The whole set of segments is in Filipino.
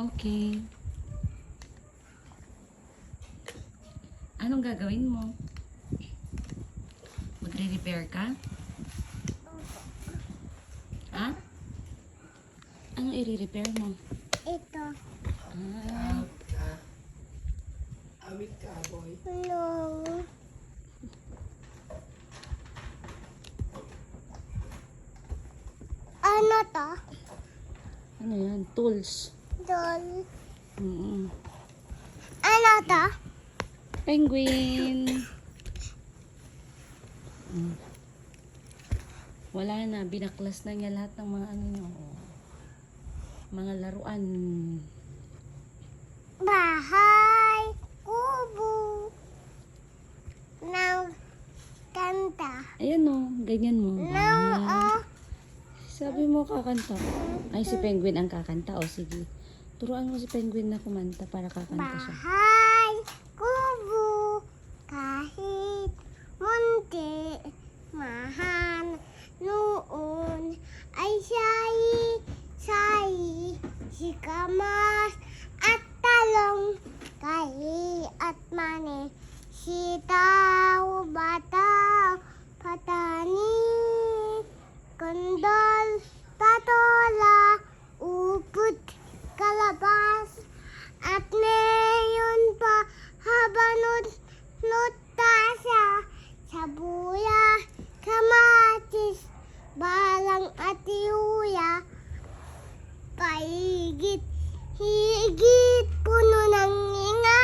Okay. Anong gagawin mo? Magre-repair ka? Ha? Anong i-repair mo? Ito. Ah, Awit ka, boy. No. Ano to? ano yan? Tools. Doll. Mm-mm. Ano to? Penguin. Mm. Wala na. Binaklas na niya lahat ng mga ano niya. Oh. Mga laruan. Bahay. Kubo. Ng kanta. Ayan o. Ganyan mo. Ng Sabi mo kakanta. Ay, si Penguin ang kakanta. O, sige. Turuan mo si Penguin na kumanta para kakanta siya. bahay. Kubo. Kahit munti. Mahan. Noon ay sayi, si kamas at talong, kahi at mani, si tao bataw, patani, kondol, patola, upot, kalabas, at ngayon pa habanot nutasa, sabuya, kamatis, balang at iuya, paigit, higit, puno ng nga.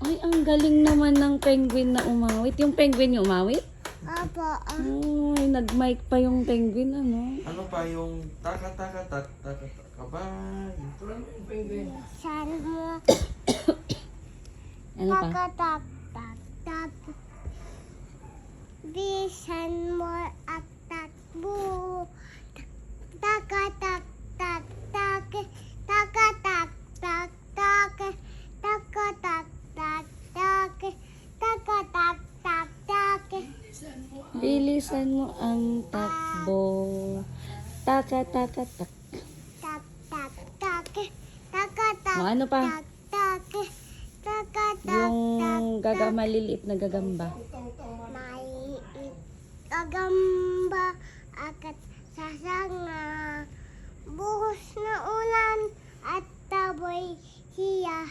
Ay, ang galing naman ng Penguin na umawit. Yung Penguin yung umawit? Apo, Ay, nag-mic pa yung Penguin, ano? Ano pa yung kabay? Turuan mo yung penguin. san mo, Ano pa? takatak, tak, tak, bisan mo at takbo, takatak, tak, tak, takatak, tak, tak, takatak, tak, tak, takatak, tak, tak, Bilisan mo ang takbo. Taka-taka-tak. tak, tak, tak, takatak, O, ano pa? tak, tak, takatak, Yung maliliit na gagamba. may kagamba akat sasanga, buhos na ulan at taboy siya,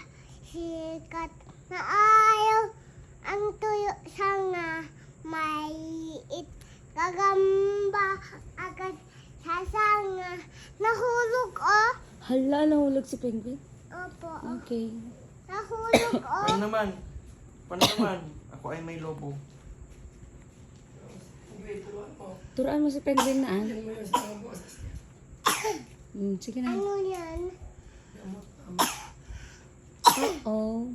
sikat na ayaw ang tuyo sanga, may kagamba akat sasanga, nahulog Hala, nahulog si Penguin. opo, Okay. nahulog Paano naman? Paano naman? Ako ay may lobo. Penguin, turuan mo. Turuan mo si Penguin na, ah. Yan mo yung sa mga boses. Sige na. ano yan? Yan mo. Oo.